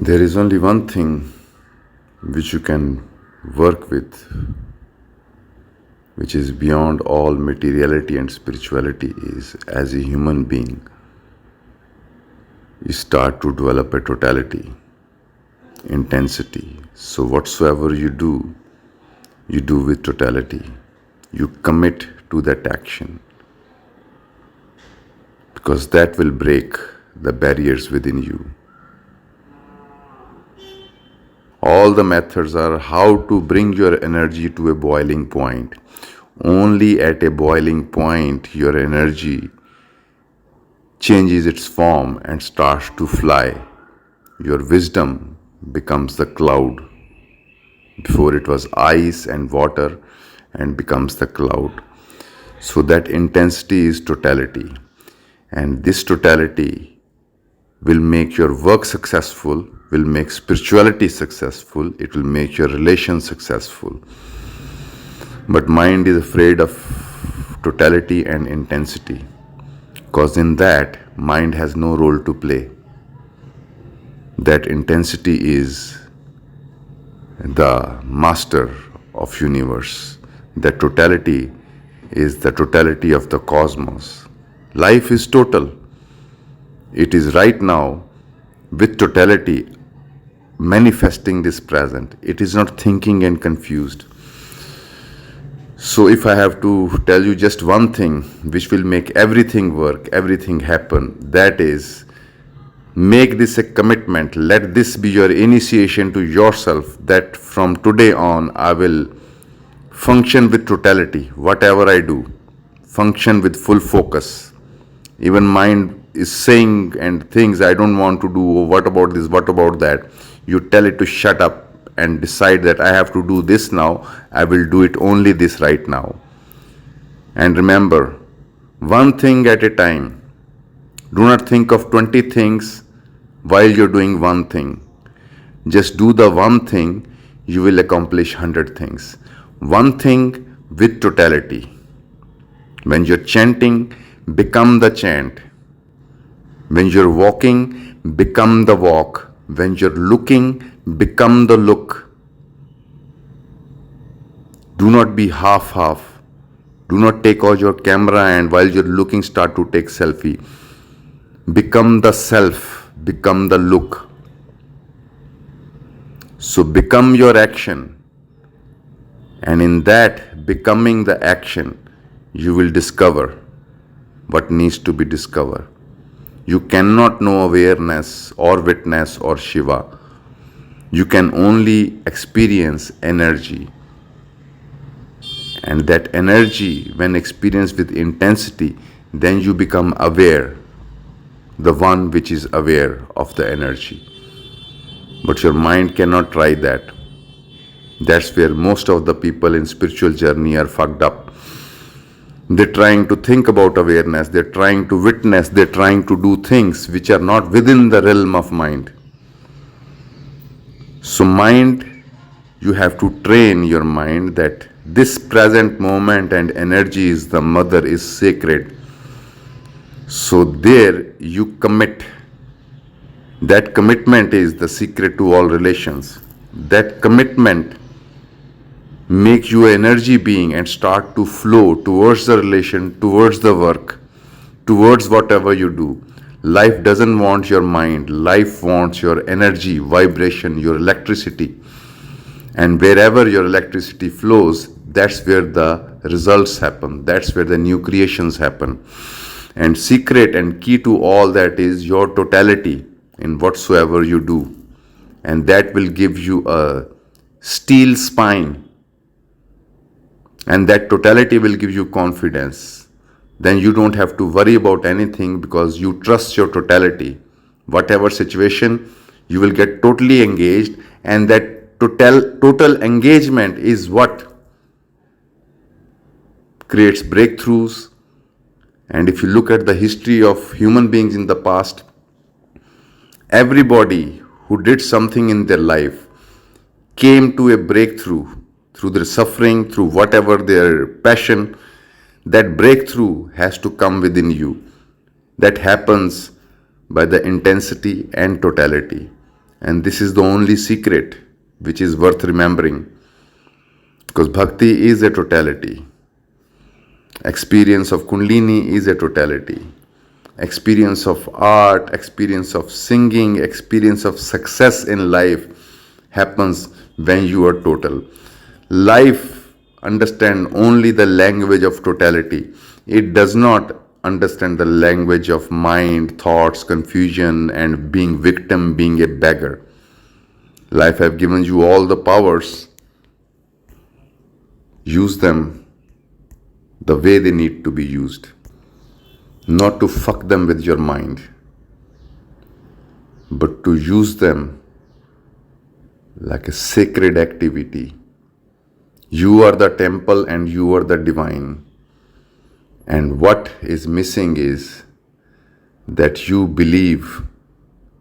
There is only one thing which you can work with, which is beyond all materiality and spirituality, is as a human being, you start to develop a totality, intensity. So whatsoever you do with totality. You commit to that action because that will break the barriers within you. All the methods are how to bring your energy to a boiling point. Only at a boiling point your energy changes its form and starts to fly. Your wisdom becomes the cloud. Before it was ice and water and becomes the cloud. So that intensity is totality. And this totality will make your work successful, will make spirituality successful, it will make your relations successful. But mind is afraid of totality and intensity, because in that, mind has no role to play. That intensity is the master of universe. That totality is the totality of the cosmos. Life is total. It is right now with totality manifesting this present. It is not thinking and confused. So if I have to tell you just one thing which will make everything work, everything happen, that is, make this a commitment. Let this be your initiation to yourself that from today on I will function with totality. Whatever I do, function with full focus. Even mind is saying and things I don't want to do, what about this, what about that? You tell it to shut up and decide that I have to do this now. I will do it only this right now. And remember, one thing at a time. Do not think of 20 things while you're doing one thing. Just do the one thing, you will accomplish 100 things. One thing with totality. When you're chanting, become the chant. When you're walking, become the walk. When you're looking, become the look. Do not be half-half. Do not take out your camera and while you're looking start to take selfie. Become the self, become the look. So become your action. And in that becoming the action, you will discover what needs to be discovered. You cannot know awareness or witness or Shiva. You can only experience energy. And that energy, when experienced with intensity, then you become aware, the one which is aware of the energy. But your mind cannot try that. That's where most of the people in spiritual journey are fucked up. They're trying to think about awareness, they're trying to witness, they're trying to do things which are not within the realm of mind. So mind, you have to train your mind that this present moment and energy is the mother, is sacred. So there you commit. That commitment is the secret to all relations. That commitment make you an energy being and start to flow towards the relation, towards the work, towards whatever you do. Life doesn't want your mind. Life wants your energy, vibration, your electricity. And wherever your electricity flows, that's where the results happen. That's where the new creations happen. And secret and key to all that is your totality in whatsoever you do. And that will give you a steel spine. And that totality will give you confidence. Then you don't have to worry about anything because you trust your totality. Whatever situation, you will get totally engaged, and that total engagement is what creates breakthroughs. And if you look at the history of human beings in the past, everybody who did something in their life came to a breakthrough through their suffering, through whatever their passion. That breakthrough has to come within you. That happens by the intensity and totality. And this is the only secret which is worth remembering, because bhakti is a totality. Experience of Kundalini is a totality. Experience of art, experience of singing, experience of success in life happens when you are total. Life understands only the language of totality. It does not understand the language of mind, thoughts, confusion, and being victim, being a beggar. Life have given you all the powers. Use them the way they need to be used. Not to fuck them with your mind, but to use them like a sacred activity. You are the temple and you are the divine. And what is missing is that you believe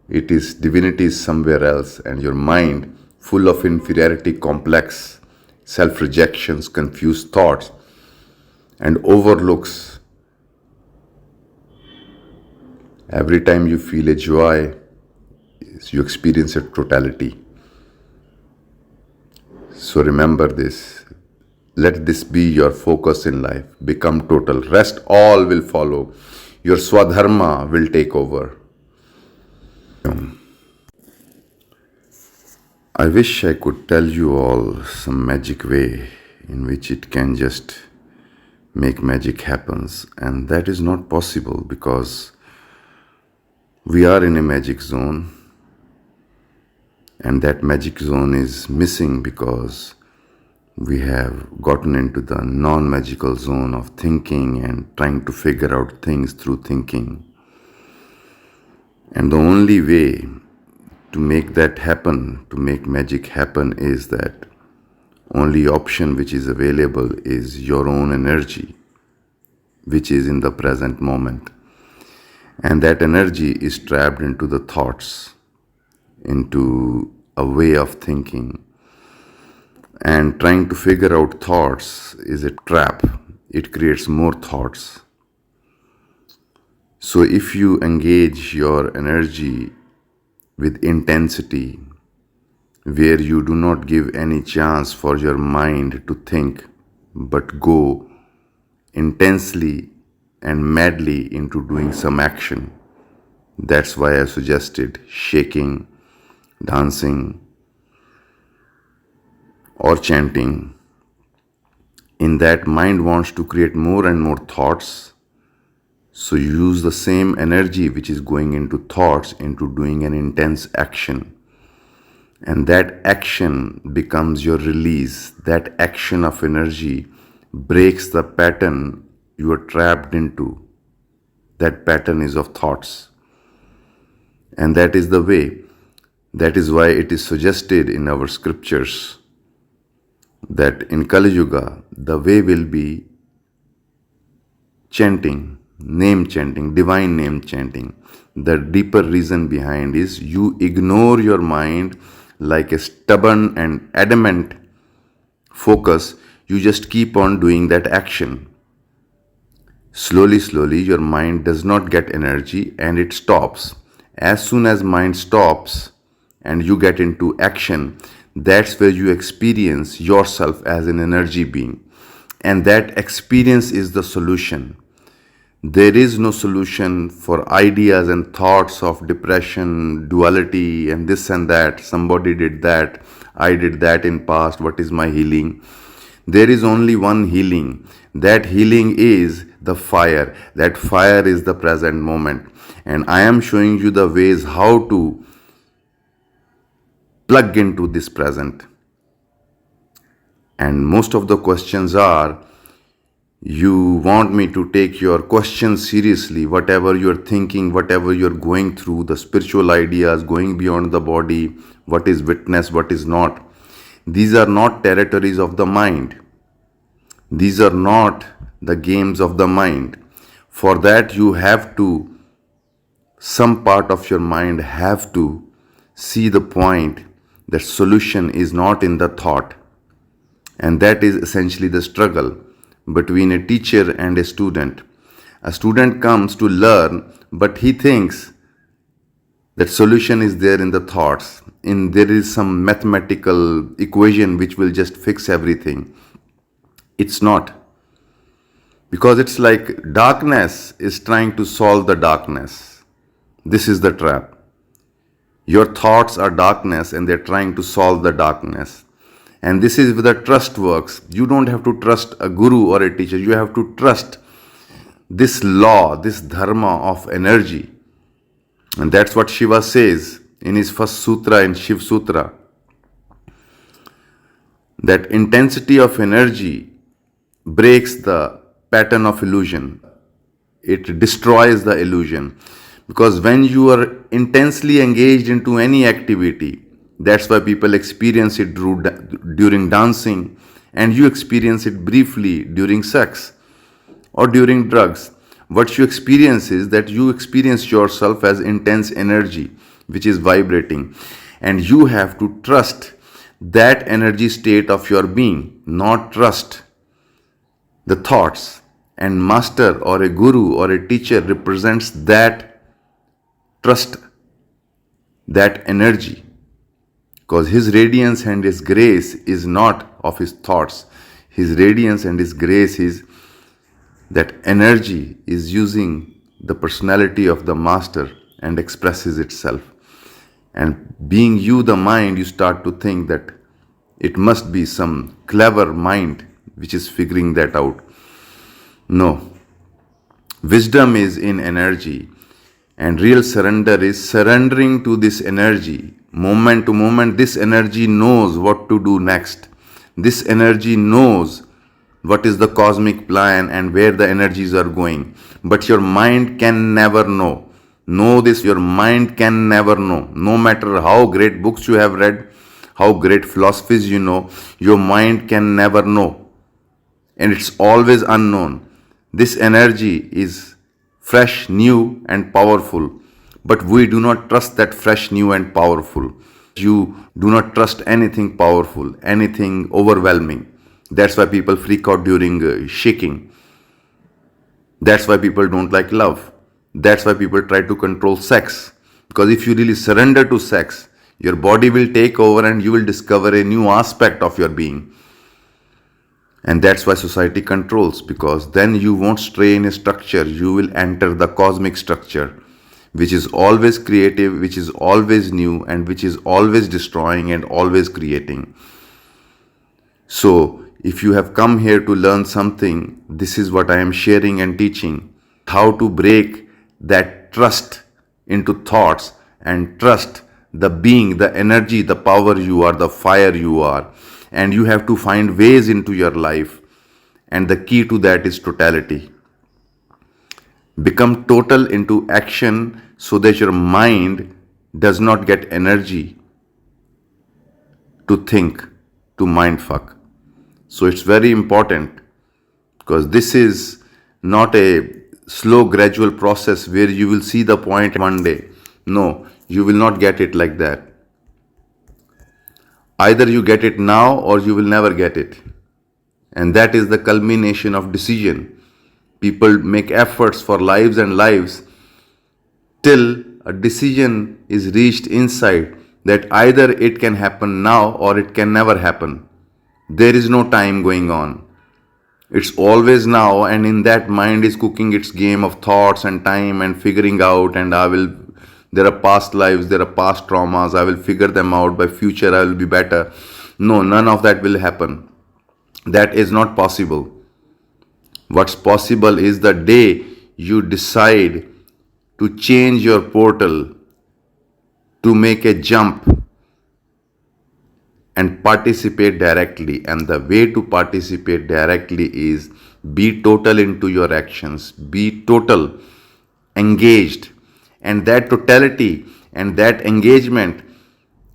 it is divinity is somewhere else, and your mind, full of inferiority complex, self-rejections, confused thoughts, and overlooks. Every time you feel a joy, you experience a totality. So remember this. Let this be your focus in life. Become total. Rest all will follow. Your swadharma will take over. I wish I could tell you all some magic way in which it can just make magic happens, and that is not possible because we are in a magic zone, and that magic zone is missing because we have gotten into the non-magical zone of thinking and trying to figure out things through thinking. And the only way to make that happen, to make magic happen, is that only option which is available is your own energy, which is in the present moment. And that energy is trapped into the thoughts, into a way of thinking. And trying to figure out thoughts is a trap. It creates more thoughts. So if you engage your energy with intensity, where you do not give any chance for your mind to think, but go intensely and madly into doing some action. That's why I suggested shaking, dancing, or chanting. In that, mind wants to create more and more thoughts. So you use the same energy which is going into thoughts into doing an intense action. And that action becomes your release. That action of energy breaks the pattern you are trapped into. That pattern is of thoughts. And that is the way. That is why it is suggested in our scriptures that in Kali Yuga, the way will be chanting, name chanting, divine name chanting. The deeper reason behind is you ignore your mind like a stubborn and adamant focus. You just keep on doing that action. Slowly, slowly, your mind does not get energy and it stops. As soon as mind stops and you get into action, that's where you experience yourself as an energy being. And that experience is the solution. There is no solution for ideas and thoughts of depression, duality, and this and that. Somebody did that. I did that in past. What is my healing? There is only one healing. That healing is the fire. That fire is the present moment. And I am showing you the ways how to plug into this present. And most of the questions are, you want me to take your questions seriously, whatever you're thinking, whatever you're going through, the spiritual ideas, going beyond the body, what is witness, what is not. These are not territories of the mind. These are not the games of the mind. For that you have to, some part of your mind have to see the point that solution is not in the thought. And that is essentially the struggle between a teacher and a student. A student comes to learn, but he thinks That solution is there in the thoughts. There is some mathematical equation which will just fix everything. It's not. Because it's like darkness is trying to solve the darkness. This is the trap. Your thoughts are darkness and they're trying to solve the darkness. And this is where the trust works. You don't have to trust a guru or a teacher. You have to trust this law, this dharma of energy. And that's what Shiva says in his first sutra, in Shiv Sutra. That intensity of energy breaks the pattern of illusion. It destroys the illusion. Because when you are intensely engaged into any activity, that's why people experience it during dancing, and you experience it briefly during sex or during drugs. What you experience is that you experience yourself as intense energy, which is vibrating. And you have to trust that energy state of your being, not trust the thoughts. And master or a guru or a teacher represents that trust, that energy. Because his radiance and his grace is not of his thoughts. His radiance and his grace is that energy is using the personality of the master and expresses itself. And being you, the mind, you start to think that it must be some clever mind which is figuring that out. No. Wisdom is in energy, and real surrender is surrendering to this energy. Moment to moment, this energy knows what to do next. This energy knows what is the cosmic plan and where the energies are going. But your mind can never know. Know this, your mind can never know. No matter how great books you have read, how great philosophies you know, your mind can never know. And it's always unknown. This energy is fresh, new and powerful. But we do not trust that fresh, new and powerful. You do not trust anything powerful, anything overwhelming. That's why people freak out during shaking. That's why people don't like love. That's why people try to control sex. Because if you really surrender to sex, your body will take over and you will discover a new aspect of your being. And that's why society controls, because then you won't stray in a structure, you will enter the cosmic structure, which is always creative, which is always new, and which is always destroying and always creating. So, if you have come here to learn something, this is what I am sharing and teaching. How to break that trust into thoughts and trust the being, the energy, the power you are, the fire you are. And you have to find ways into your life. And the key to that is totality. Become total into action so that your mind does not get energy to think, to mind fuck. So it's very important, because this is not a slow gradual process where you will see the point one day. No, you will not get it like that. Either you get it now or you will never get it. And that is the culmination of decision. People make efforts for lives and lives till a decision is reached inside that either it can happen now or it can never happen. There is no time going on. It's always now, and in that mind is cooking its game of thoughts and time and figuring out, and there are past lives, there are past traumas, I will figure them out, by future I will be better. No, none of that will happen. That is not possible. What's possible is the day you decide to change your portal, to make a jump and participate directly. And the way to participate directly is be total into your actions, be total, engaged. And that totality and that engagement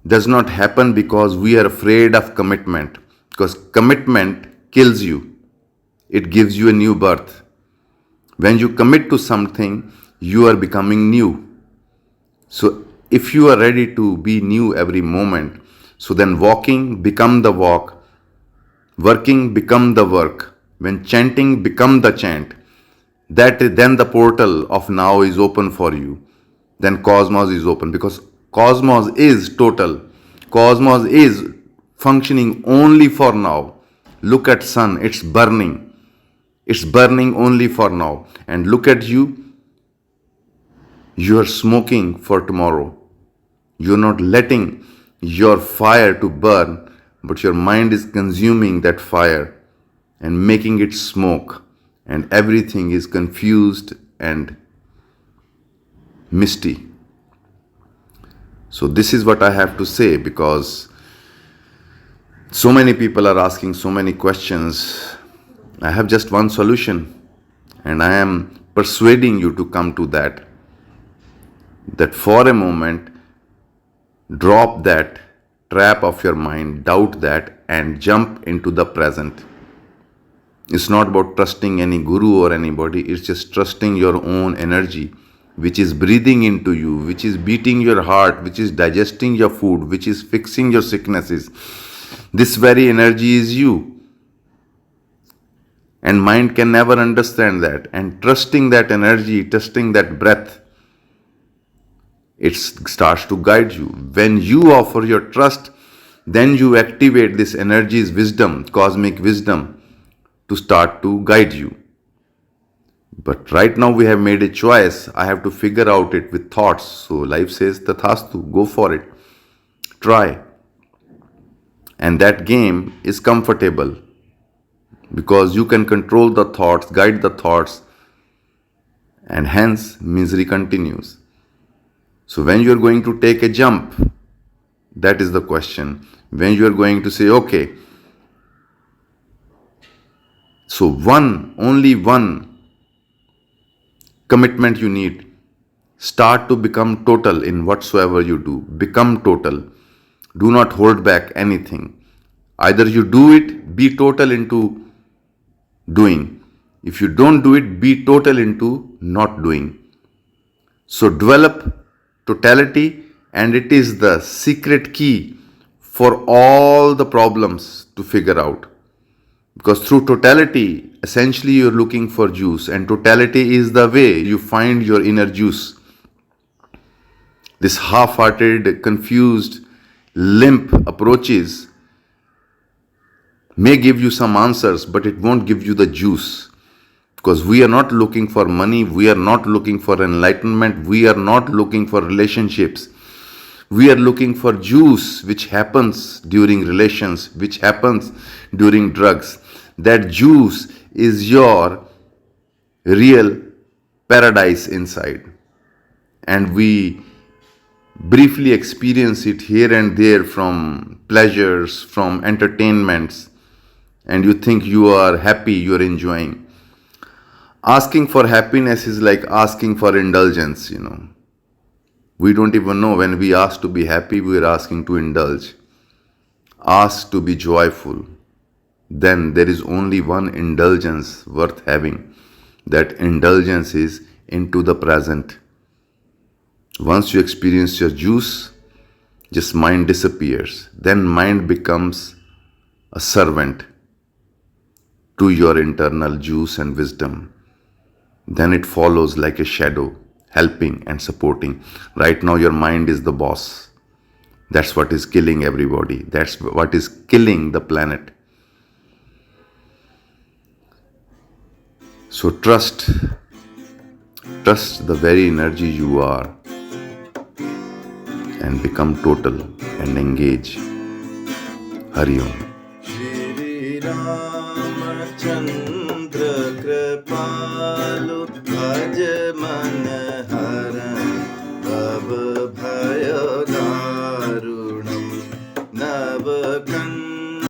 does not happen because we are afraid of commitment. Because commitment kills you. It gives you a new birth. When you commit to something, you are becoming new. So if you are ready to be new every moment, so then walking become the walk, working become the work, when chanting become the chant, then the portal of now is open for you. then cosmos is open, because cosmos is total. Cosmos is functioning only for now. Look at sun, it's burning. It's burning only for now. And look at you, you are smoking for tomorrow. You're not letting your fire to burn, but your mind is consuming that fire and making it smoke, and everything is confused and misty. So this is what I have to say, because so many people are asking so many questions. I have just one solution, and I am persuading you to come to that for a moment, drop that trap of your mind, doubt that, and jump into the present. It's not about trusting any guru or anybody, it's just trusting your own energy, which is breathing into you, which is beating your heart, which is digesting your food, which is fixing your sicknesses. This very energy is you. And mind can never understand that. And trusting that energy, trusting that breath, it starts to guide you. When you offer your trust, then you activate this energy's wisdom, cosmic wisdom, to start to guide you. But right now we have made a choice. I have to figure out it with thoughts. So life says, Tathastu, go for it. Try. And that game is comfortable, because you can control the thoughts, guide the thoughts, and hence misery continues. So when you are going to take a jump, that is the question. When you are going to say, okay, so only one commitment you need. Start to become total in whatsoever you do. Become total. Do not hold back anything. Either you do it, be total into doing. If you don't do it, be total into not doing. So develop totality, and it is the secret key for all the problems to figure out. Because through totality, essentially you're looking for juice, and totality is the way you find your inner juice. This half-hearted, confused, limp approaches may give you some answers, but it won't give you the juice. Because we are not looking for money, we are not looking for enlightenment, we are not looking for relationships. We are looking for juice, which happens during relations, which happens during drugs. That juice is your real paradise inside. And we briefly experience it here and there from pleasures, from entertainments, and you think you are happy, you are enjoying. Asking for happiness is like asking for indulgence, We don't even know when we ask to be happy, we are asking to indulge. Ask to be joyful. Then there is only one indulgence worth having. That indulgence is into the present. Once you experience your juice, just mind disappears. Then mind becomes a servant to your internal juice and wisdom. Then it follows like a shadow, helping and supporting. Right now your mind is the boss. That's what is killing everybody. That's what is killing the planet. So trust the very energy you are, and become total and engage. Hari Om. Shri Ramachandra Kripalu Bhaj